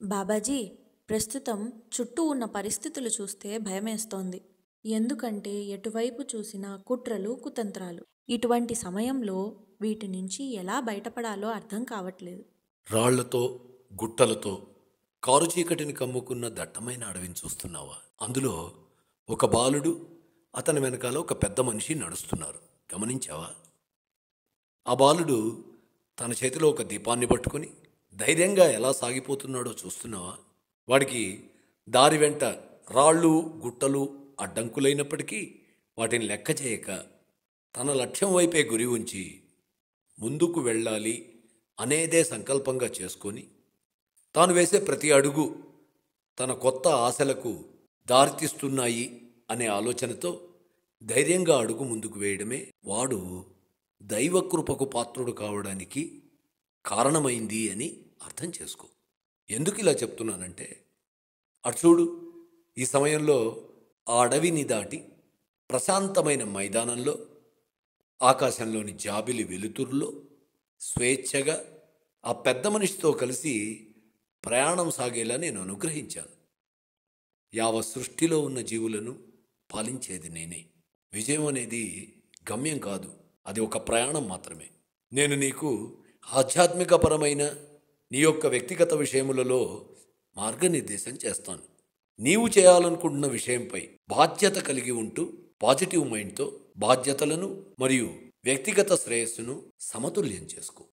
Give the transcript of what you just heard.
బాబాజీ, ప్రస్తుతం చుట్టూ ఉన్న పరిస్థితులు చూస్తే భయమేస్తోంది. ఎందుకంటే ఎటువైపు చూసినా కుట్రలు, కుతంత్రాలు. ఇటువంటి సమయంలో వీటి నుంచి ఎలా బయటపడాలో అర్థం కావట్లేదు. రాళ్లతో, గుట్టలతో కారు చీకటిని కమ్ముకున్న దట్టమైన అడవిని చూస్తున్నావా? అందులో ఒక బాలుడు, అతని వెనకాల ఒక పెద్ద మనిషి నడుస్తున్నారు. గమనించావా? ఆ బాలుడు తన చేతిలో ఒక దీపాన్ని పట్టుకొని ధైర్యంగా ఎలా సాగిపోతున్నాడో చూస్తున్నావా? వాడికి దారి వెంట రాళ్ళు, గుట్టలు అడ్డంకులైనప్పటికీ వాటిని లెక్క చేయక తన లక్ష్యం వైపే గురి ఉంచి ముందుకు వెళ్ళాలి అనేదే సంకల్పంగా చేసుకొని తాను వేసే ప్రతి అడుగు తన కొత్త ఆశలకు దారితీస్తున్నాయి అనే ఆలోచనతో ధైర్యంగా అడుగు ముందుకు వేయడమే వాడు దైవకృపకు పాత్రుడు కావడానికి కారణమైంది అని అర్థం చేసుకో. ఎందుకు ఇలా చెప్తున్నానంటే, అటు చూడు, ఈ సమయంలో ఆ అడవిని దాటి ప్రశాంతమైన మైదానంలో ఆకాశంలోని జాబిలి వెలుతురులో స్వేచ్ఛగా ఆ పెద్ద మనిషితో కలిసి ప్రయాణం సాగేలా నేను అనుగ్రహించాను. యావ సృష్టిలో ఉన్న జీవులను పాలించేది నేనే. విజయం అనేది గమ్యం కాదు, అది ఒక ప్రయాణం మాత్రమే. నేను నీకు ఆధ్యాత్మికపరమైన నీ యొక్క వ్యక్తిగత విషయములలో మార్గనిర్దేశం చేస్తాను. నీవు చేయాలనుకుంటున్న విషయంపై బాధ్యత కలిగి ఉంటూ పాజిటివ్ మైండ్తో బాధ్యతలను మరియు వ్యక్తిగత శ్రేయస్సును సమతుల్యం చేసుకో.